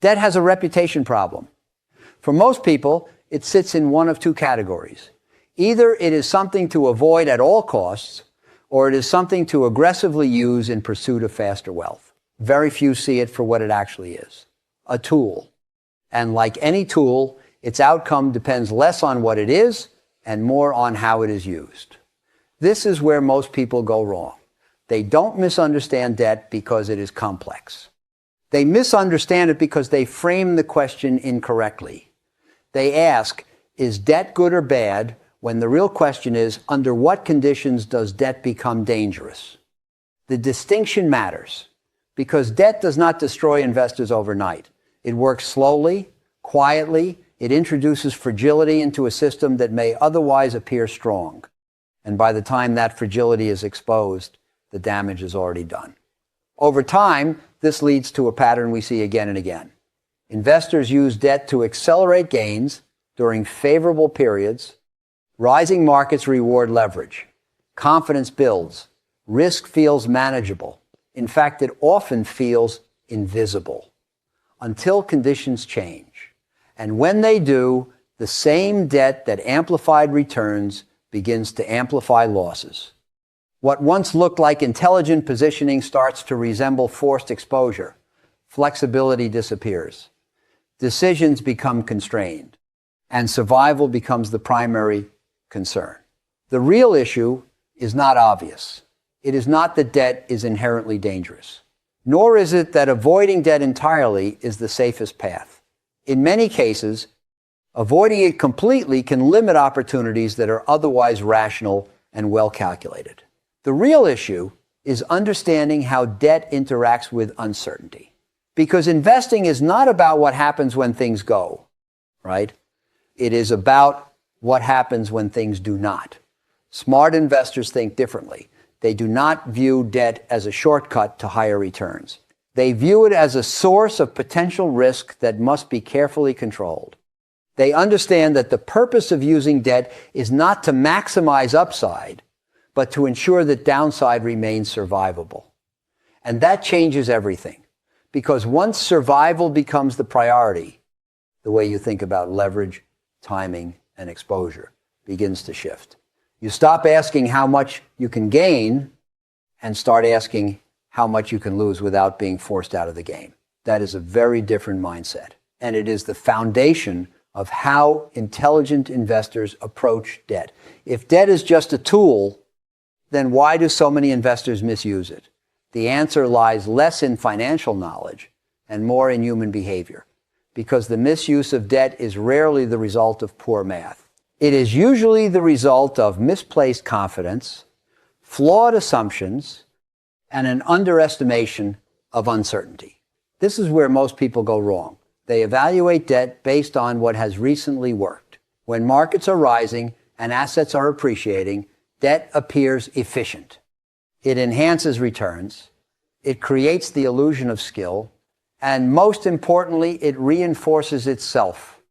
Debt has a reputation problem. For most people, it sits in one of two categories. Either it is something to avoid at all costs, or it is something to aggressively use in pursuit of faster wealth. Very few see it for what it actually is, a tool. And like any tool, its outcome depends less on what it is and more on how it is used. This is where most people go wrong. They don't misunderstand debt because it is complex. They misunderstand it because they frame the question incorrectly. They ask, is debt good or bad, when the real question is, under what conditions does debt become dangerous? The distinction matters because debt does not destroy investors overnight. It works slowly, quietly. It introduces fragility into a system that may otherwise appear strong. And by the time that fragility is exposed, the damage is already done. Over time, this leads to a pattern we see again and again. Investors use debt to accelerate gains during favorable periods. Rising markets reward leverage. Confidence builds. Risk feels manageable. In fact, it often feels invisible until conditions change. And when they do, the same debt that amplified returns begins to amplify losses. What once looked like intelligent positioning starts to resemble forced exposure. Flexibility disappears. Decisions become constrained. And survival becomes the primary concern. The real issue is not obvious. It is not that debt is inherently dangerous, nor is it that avoiding debt entirely is the safest path. In many cases, avoiding it completely can limit opportunities that are otherwise rational and well calculated. The real issue is understanding how debt interacts with uncertainty. Because investing is not about what happens when things go, right? It is about what happens when things do not. Smart investors think differently. They do not view debt as a shortcut to higher returns. They view it as a source of potential risk that must be carefully controlled. They understand that the purpose of using debt is not to maximize upside, but to ensure that downside remains survivable. And that changes everything. Because once survival becomes the priority, the way you think about leverage, timing, and exposure begins to shift. You stop asking how much you can gain and start asking how much you can lose without being forced out of the game. That is a very different mindset. And it is the foundation of how intelligent investors approach debt. If debt is just a tool, then why do so many investors misuse it? The answer lies less in financial knowledge and more in human behavior, because the misuse of debt is rarely the result of poor math. It is usually the result of misplaced confidence, flawed assumptions, and an underestimation of uncertainty. This is where most people go wrong. They evaluate debt based on what has recently worked. When markets are rising and assets are appreciating, debt appears efficient. It enhances returns. It creates the illusion of skill. And most importantly, it reinforces itself.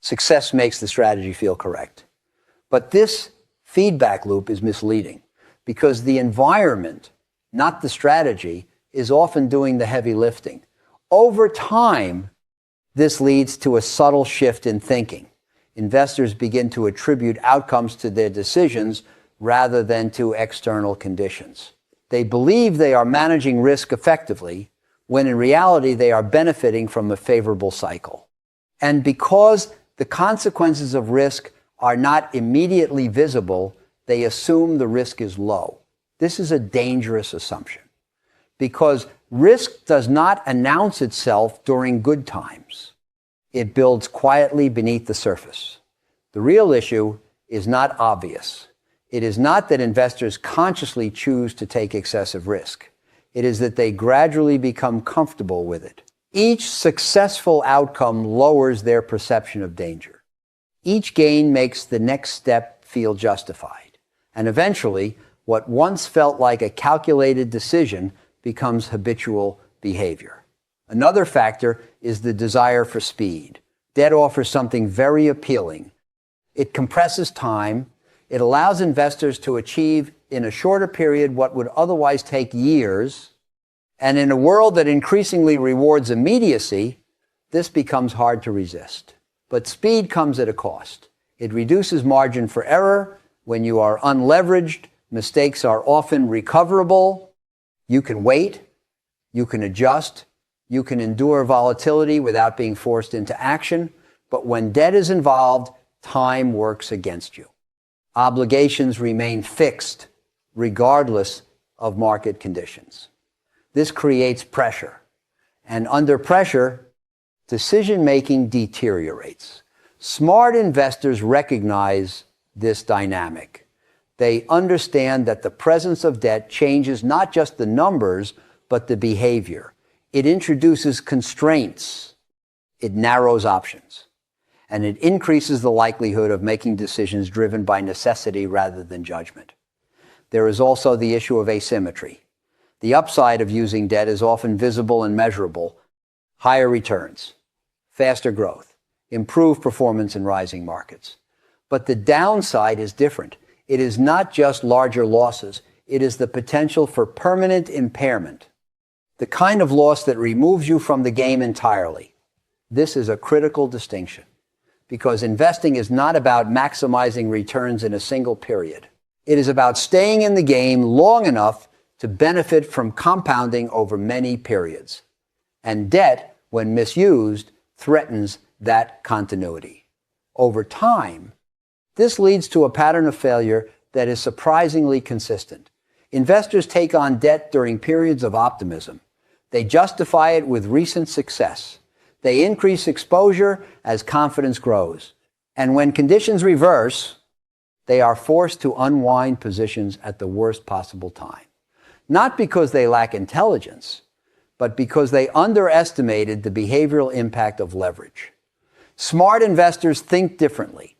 Success makes the strategy feel correct. But this feedback loop is misleading because the environment, not the strategy, is often doing the heavy lifting. Over time, this leads to a subtle shift in thinking. Investors begin to attribute outcomes to their decisions rather than to external conditions. They believe they are managing risk effectively, when in reality they are benefiting from a favorable cycle. And because the consequences of risk are not immediately visible, they assume the risk is low. This is a dangerous assumption, because risk does not announce itself during good times. It builds quietly beneath the surface. The real issue is not obvious. It is not that investors consciously choose to take excessive risk. It is that they gradually become comfortable with it. Each successful outcome lowers their perception of danger. Each gain makes the next step feel justified. And eventually, what once felt like a calculated decision becomes habitual behavior. Another factor is the desire for speed. Debt offers something very appealing. It compresses time. It allows investors to achieve in a shorter period what would otherwise take years. And in a world that increasingly rewards immediacy, this becomes hard to resist. But speed comes at a cost. It reduces margin for error. When you are unleveraged, mistakes are often recoverable. You can wait, you can adjust, you can endure volatility without being forced into action. But when debt is involved, time works against you. Obligations remain fixed regardless of market conditions. This creates pressure. And under pressure, decision-making deteriorates. Smart investors recognize this dynamic. They understand that the presence of debt changes not just the numbers, but the behavior. It introduces constraints. It narrows options. And it increases the likelihood of making decisions driven by necessity rather than judgment. There is also the issue of asymmetry. The upside of using debt is often visible and measurable. Higher returns, faster growth, improved performance in rising markets. But the downside is different. It is not just larger losses. It is the potential for permanent impairment. The kind of loss that removes you from the game entirely. This is a critical distinction, because investing is not about maximizing returns in a single period. It is about staying in the game long enough to benefit from compounding over many periods. And debt, when misused, threatens that continuity. Over time, this leads to a pattern of failure that is surprisingly consistent. Investors take on debt during periods of optimism. They justify it with recent success. They increase exposure as confidence grows. And when conditions reverse, they are forced to unwind positions at the worst possible time. Not because they lack intelligence, but because they underestimated the behavioral impact of leverage. Smart investors think differently.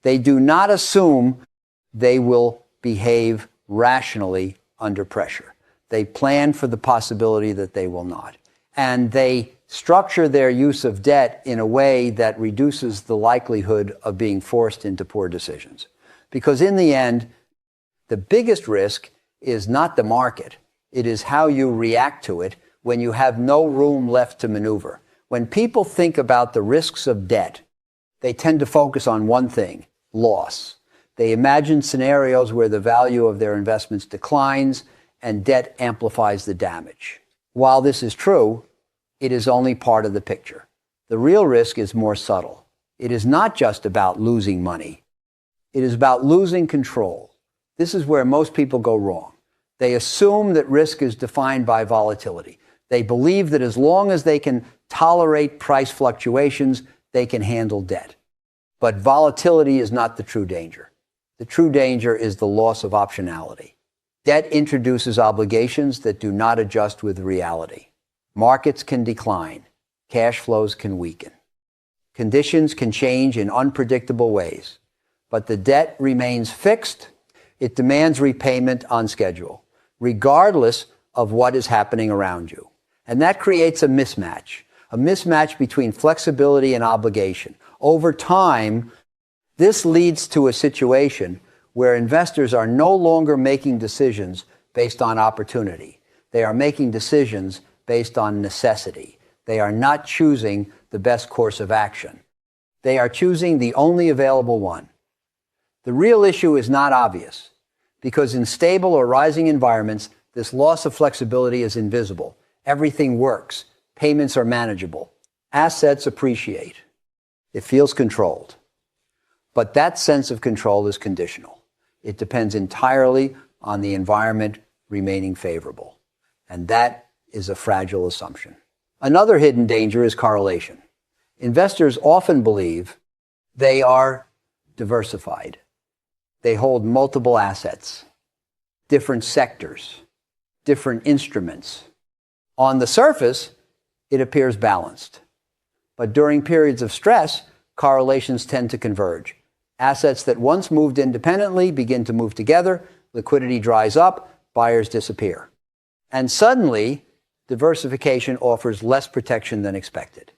They do not assume they will behave rationally under pressure. They plan for the possibility that they will not. And they structure their use of debt in a way that reduces the likelihood of being forced into poor decisions. Because in the end, the biggest risk is not the market. It is how you react to it when you have no room left to maneuver. When people think about the risks of debt, they tend to focus on one thing: loss. They imagine scenarios where the value of their investments declines and debt amplifies the damage. While this is true, it is only part of the picture. The real risk is more subtle. It is not just about losing money. It is about losing control. This is where most people go wrong. They assume that risk is defined by volatility. They believe that as long as they can tolerate price fluctuations, they can handle debt. But volatility is not the true danger. The true danger is the loss of optionality. Debt introduces obligations that do not adjust with reality. Markets can decline. Cash flows can weaken. Conditions can change in unpredictable ways. But the debt remains fixed. It demands repayment on schedule, regardless of what is happening around you. And that creates a mismatch between flexibility and obligation. Over time, this leads to a situation where investors are no longer making decisions based on opportunity. They are making decisions based on necessity. They are not choosing the best course of action. They are choosing the only available one. The real issue is not obvious, because in stable or rising environments, this loss of flexibility is invisible. Everything works. Payments are manageable. Assets appreciate. It feels controlled. But that sense of control is conditional. It depends entirely on the environment remaining favorable. And that is a fragile assumption. Another hidden danger is correlation. Investors often believe they are diversified. They hold multiple assets, different sectors, different instruments. On the surface, it appears balanced. But during periods of stress, correlations tend to converge. Assets that once moved independently begin to move together, liquidity dries up, buyers disappear. And suddenly, diversification offers less protection than expected.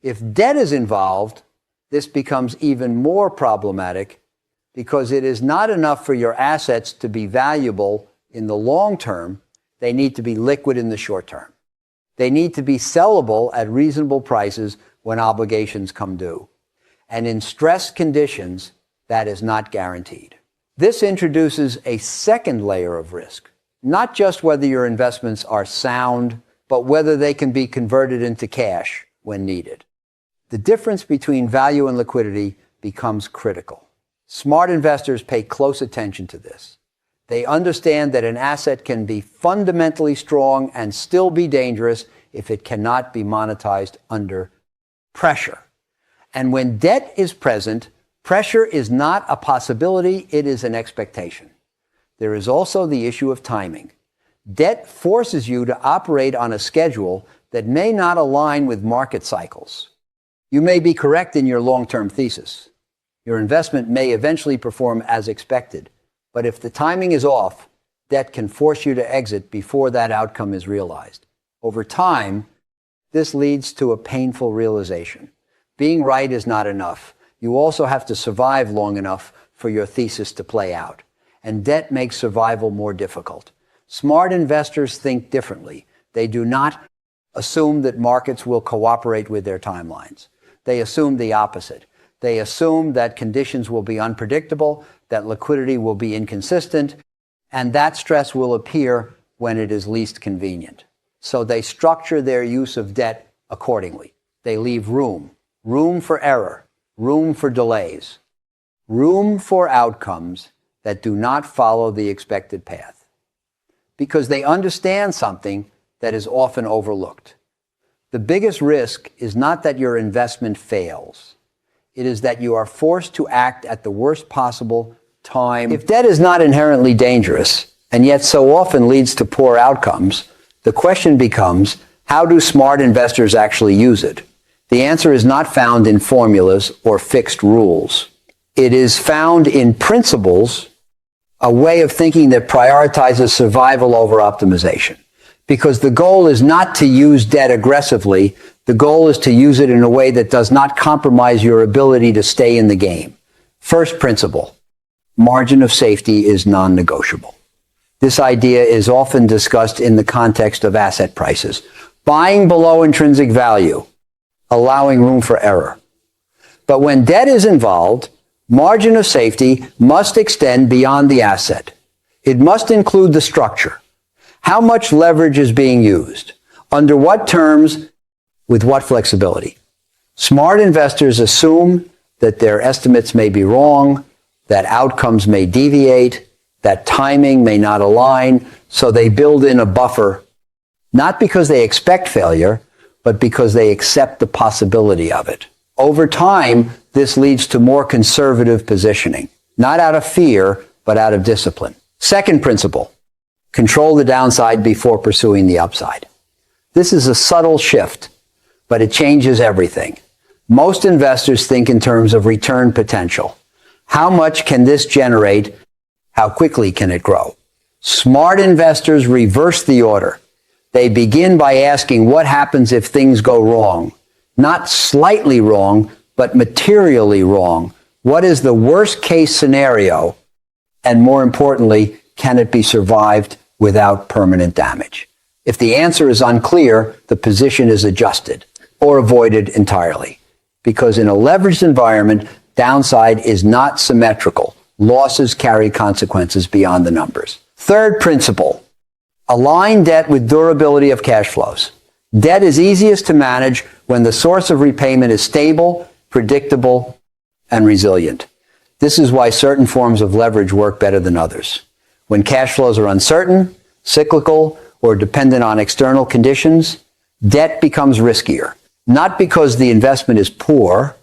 If debt is involved, this becomes even more problematic, because it is not enough for your assets to be valuable in the long term. They need to be liquid in the short term. They need to be sellable at reasonable prices when obligations come due. And in stressed conditions, that is not guaranteed. This introduces a second layer of risk, not just whether your investments are sound, but whether they can be converted into cash when needed. The difference between value and liquidity becomes critical. Smart investors pay close attention to this. They understand that an asset can be fundamentally strong and still be dangerous if it cannot be monetized under pressure. And when debt is present, pressure is not a possibility, it is an expectation. There is also the issue of timing. Debt forces you to operate on a schedule that may not align with market cycles. You may be correct in your long-term thesis. Your investment may eventually perform as expected. But if the timing is off, debt can force you to exit before that outcome is realized. Over time, this leads to a painful realization. Being right is not enough. You also have to survive long enough for your thesis to play out. And debt makes survival more difficult. Smart investors think differently. They do not assume that markets will cooperate with their timelines. They assume the opposite. They assume that conditions will be unpredictable, that liquidity will be inconsistent, and that stress will appear when it is least convenient. So they structure their use of debt accordingly. They leave room for error, room for delays, room for outcomes that do not follow the expected path. Because they understand something that is often overlooked. The biggest risk is not that your investment fails. It is that you are forced to act at the worst possible time. If debt is not inherently dangerous, and yet so often leads to poor outcomes, the question becomes, how do smart investors actually use it? The answer is not found in formulas or fixed rules. It is found in principles, a way of thinking that prioritizes survival over optimization. Because the goal is not to use debt aggressively, the goal is to use it in a way that does not compromise your ability to stay in the game. First principle, margin of safety is non-negotiable. This idea is often discussed in the context of asset prices. Buying below intrinsic value, allowing room for error. But when debt is involved, margin of safety must extend beyond the asset. It must include the structure. How much leverage is being used? Under what terms? With what flexibility? Smart investors assume that their estimates may be wrong, that outcomes may deviate, that timing may not align, so they build in a buffer, not because they expect failure, but because they accept the possibility of it. Over time, this leads to more conservative positioning, not out of fear, but out of discipline. Second principle, control the downside before pursuing the upside. This is a subtle shift, but it changes everything. Most investors think in terms of return potential. How much can this generate? How quickly can it grow? Smart investors reverse the order. They begin by asking what happens if things go wrong. Not slightly wrong, but materially wrong. What is the worst case scenario? And more importantly, can it be survived without permanent damage? If the answer is unclear, the position is adjusted or avoided entirely. Because in a leveraged environment, downside is not symmetrical. Losses carry consequences beyond the numbers. Third principle, align debt with durability of cash flows. Debt is easiest to manage when the source of repayment is stable, predictable, and resilient. This is why certain forms of leverage work better than others. When cash flows are uncertain, cyclical, or dependent on external conditions, debt becomes riskier. Not because the investment is poor,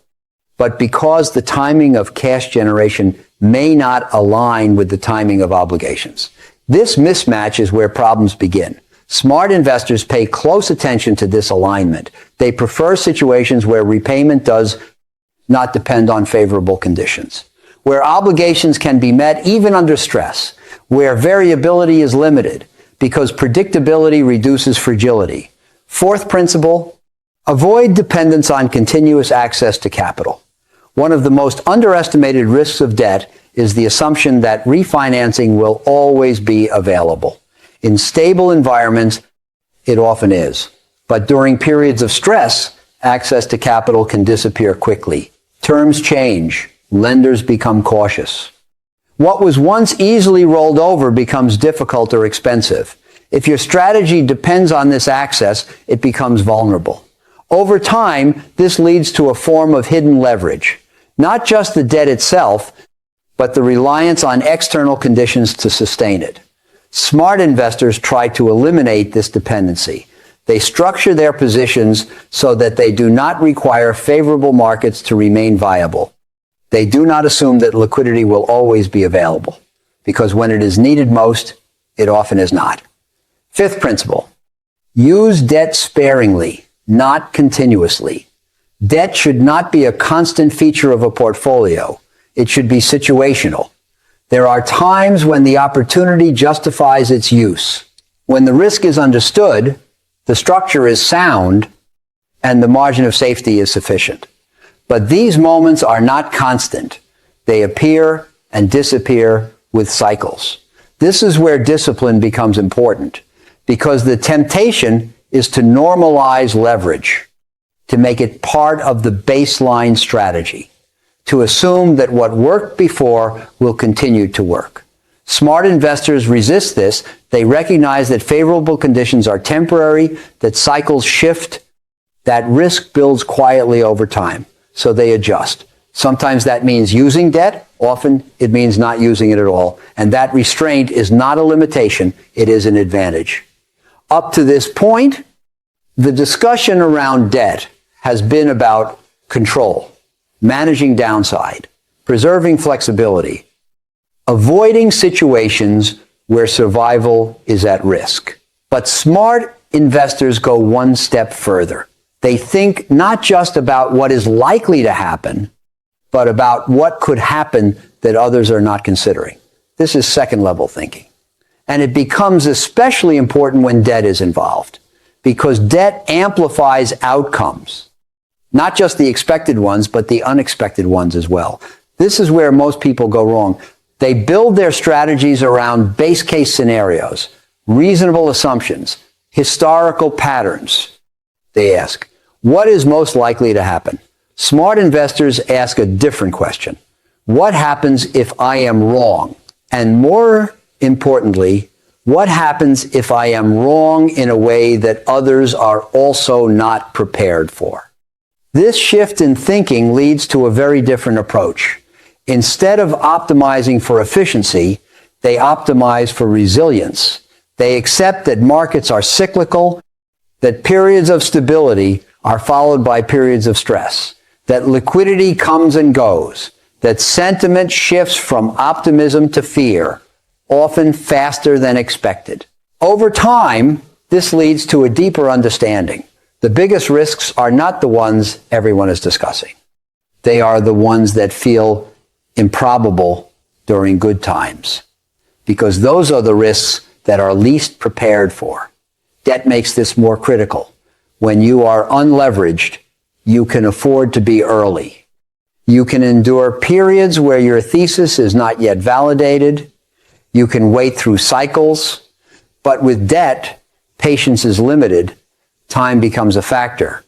but because the timing of cash generation may not align with the timing of obligations. This mismatch is where problems begin. Smart investors pay close attention to this alignment. They prefer situations where repayment does not depend on favorable conditions, where obligations can be met even under stress, where variability is limited, because predictability reduces fragility. Fourth principle, avoid dependence on continuous access to capital. One of the most underestimated risks of debt is the assumption that refinancing will always be available. In stable environments, it often is. But during periods of stress, access to capital can disappear quickly. Terms change. Lenders become cautious. What was once easily rolled over becomes difficult or expensive. If your strategy depends on this access, it becomes vulnerable. Over time, this leads to a form of hidden leverage. Not just the debt itself, but the reliance on external conditions to sustain it. Smart investors try to eliminate this dependency. They structure their positions so that they do not require favorable markets to remain viable. They do not assume that liquidity will always be available, because when it is needed most, it often is not. Fifth principle, use debt sparingly, not continuously. Debt should not be a constant feature of a portfolio. It should be situational. There are times when the opportunity justifies its use. When the risk is understood, the structure is sound, and the margin of safety is sufficient. But these moments are not constant. They appear and disappear with cycles. This is where discipline becomes important, because the temptation is to normalize leverage, to make it part of the baseline strategy, to assume that what worked before will continue to work. Smart investors resist this. They recognize that favorable conditions are temporary, that cycles shift, that risk builds quietly over time. So they adjust. Sometimes that means using debt. Often it means not using it at all. And that restraint is not a limitation. It is an advantage. Up to this point, the discussion around debt has been about control, managing downside, preserving flexibility, avoiding situations where survival is at risk. But smart investors go one step further. They think not just about what is likely to happen, but about what could happen that others are not considering. This is second level thinking. And it becomes especially important when debt is involved, because debt amplifies outcomes, not just the expected ones, but the unexpected ones as well. This is where most people go wrong. They build their strategies around base case scenarios, reasonable assumptions, historical patterns. They ask, what is most likely to happen? Smart investors ask a different question. What happens if I am wrong? And more importantly, what happens if I am wrong in a way that others are also not prepared for? This shift in thinking leads to a very different approach. Instead of optimizing for efficiency, they optimize for resilience. They accept that markets are cyclical, that periods of stability are followed by periods of stress, that liquidity comes and goes, that sentiment shifts from optimism to fear, often faster than expected. Over time, this leads to a deeper understanding. The biggest risks are not the ones everyone is discussing. They are the ones that feel improbable during good times, because those are the risks that are least prepared for. Debt makes this more critical. When you are unleveraged, you can afford to be early. You can endure periods where your thesis is not yet validated. You can wait through cycles. But with debt, patience is limited. Time becomes a factor.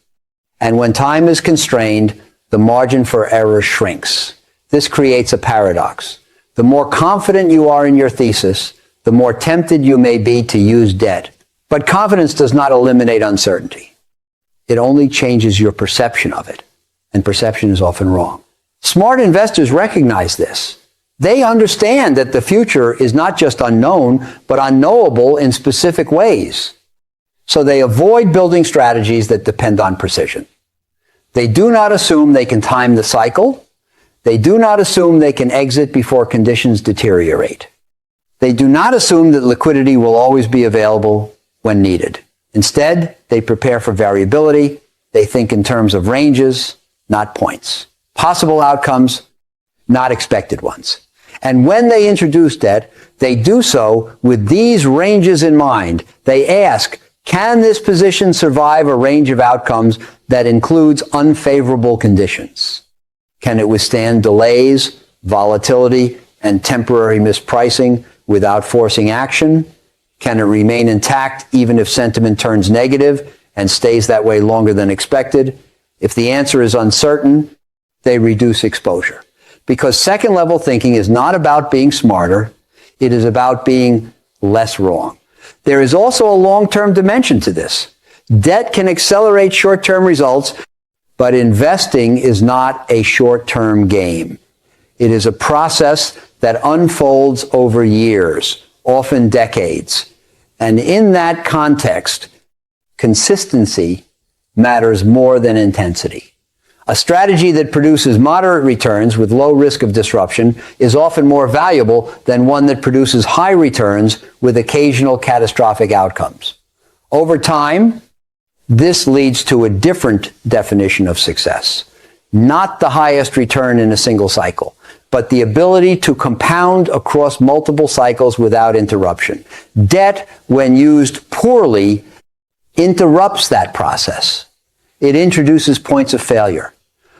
And when time is constrained, the margin for error shrinks. This creates a paradox. The more confident you are in your thesis, the more tempted you may be to use debt. But confidence does not eliminate uncertainty. It only changes your perception of it. And perception is often wrong. Smart investors recognize this. They understand that the future is not just unknown, but unknowable in specific ways. So they avoid building strategies that depend on precision. They do not assume they can time the cycle. They do not assume they can exit before conditions deteriorate. They do not assume that liquidity will always be available when needed. Instead, they prepare for variability. They think in terms of ranges, not points. Possible outcomes, not expected ones. And when they introduce debt, they do so with these ranges in mind. They ask, can this position survive a range of outcomes that includes unfavorable conditions? Can it withstand delays, volatility, and temporary mispricing without forcing action? Can it remain intact even if sentiment turns negative? and stays that way longer than expected. If the answer is uncertain, they reduce exposure. Because second level thinking is not about being smarter, it is about being less wrong. There is also a long-term dimension to this. Debt can accelerate short-term results, but investing is not a short-term game. It is a process that unfolds over years, often decades. And in that context, consistency matters more than intensity. A strategy that produces moderate returns with low risk of disruption is often more valuable than one that produces high returns with occasional catastrophic outcomes. Over time, this leads to a different definition of success. Not the highest return in a single cycle, but the ability to compound across multiple cycles without interruption. Debt, when used poorly, interrupts that process. It introduces points of failure,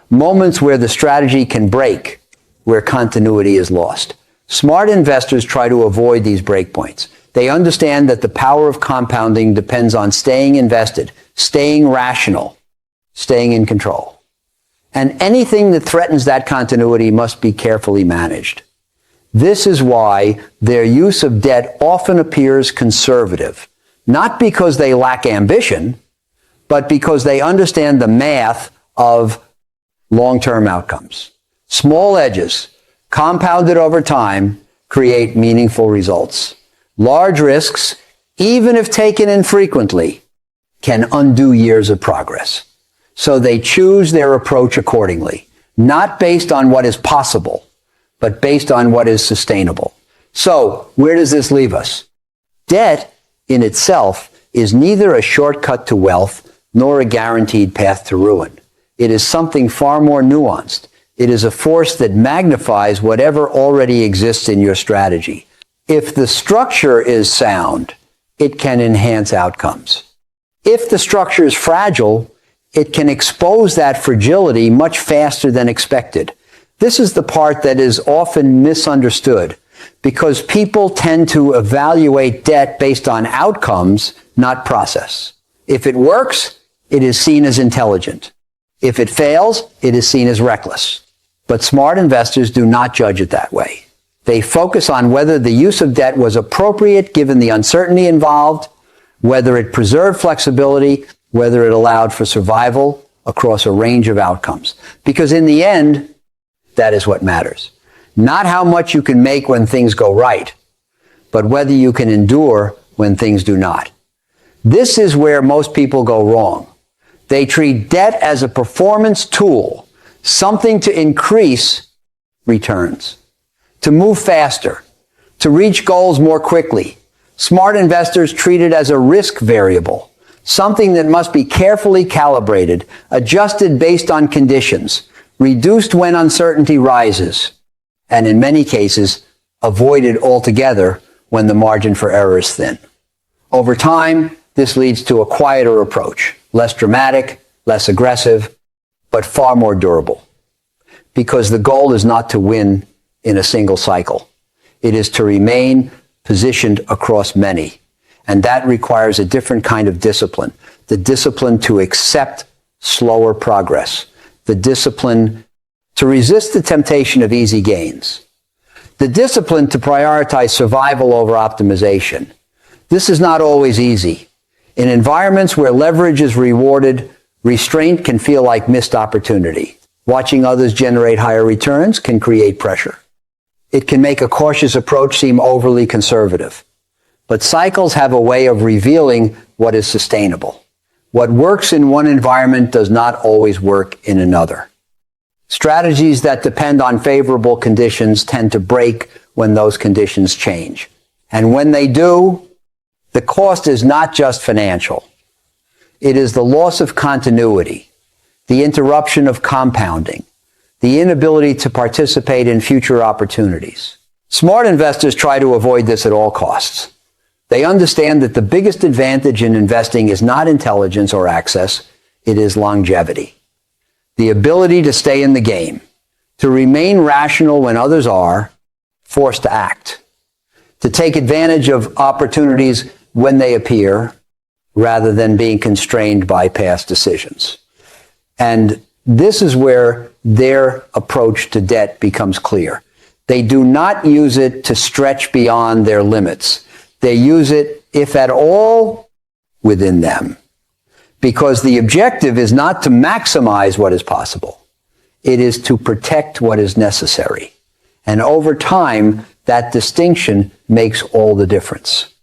moments where the strategy can break, where continuity is lost. Smart investors try to avoid these breakpoints. They understand that the power of compounding depends on staying invested, staying rational, staying in control. And anything that threatens that continuity must be carefully managed. This is why their use of debt often appears conservative, not because they lack ambition, but because they understand the math of long-term outcomes. Small edges, compounded over time, create meaningful results. Large risks, even if taken infrequently, can undo years of progress. So they choose their approach accordingly, not based on what is possible, but based on what is sustainable. So, where does this leave us? Debt in itself is neither a shortcut to wealth nor a guaranteed path to ruin. It is something far more nuanced. It is a force that magnifies whatever already exists in your strategy. If the structure is sound, it can enhance outcomes. If the structure is fragile, it can expose that fragility much faster than expected. This is the part that is often misunderstood because people tend to evaluate debt based on outcomes, not process. If it works, it is seen as intelligent. If it fails, it is seen as reckless. But smart investors do not judge it that way. They focus on whether the use of debt was appropriate given the uncertainty involved, whether it preserved flexibility, whether it allowed for survival across a range of outcomes. Because in the end, that is what matters. Not how much you can make when things go right, but whether you can endure when things do not. This is where most people go wrong. They treat debt as a performance tool, something to increase returns, to move faster, to reach goals more quickly. Smart investors treat it as a risk variable, something that must be carefully calibrated, adjusted based on conditions, reduced when uncertainty rises, and in many cases, avoided altogether when the margin for error is thin. Over time, this leads to a quieter approach, less dramatic, less aggressive, but far more durable. Because the goal is not to win in a single cycle. It is to remain positioned across many. And that requires a different kind of discipline. The discipline to accept slower progress. The discipline to resist the temptation of easy gains. The discipline to prioritize survival over optimization. This is not always easy. In environments where leverage is rewarded, restraint can feel like missed opportunity. Watching others generate higher returns can create pressure. It can make a cautious approach seem overly conservative. But cycles have a way of revealing what is sustainable. What works in one environment does not always work in another. Strategies that depend on favorable conditions tend to break when those conditions change. And when they do, the cost is not just financial. It is the loss of continuity, the interruption of compounding, the inability to participate in future opportunities. Smart investors try to avoid this at all costs. They understand that the biggest advantage in investing is not intelligence or access, it is longevity. The ability to stay in the game, to remain rational when others are forced to act, to take advantage of opportunities when they appear, rather than being constrained by past decisions. And this is where their approach to debt becomes clear. They do not use it to stretch beyond their limits. They use it, if at all, within them. Because the objective is not to maximize what is possible. It is to protect what is necessary. And over time, that distinction makes all the difference.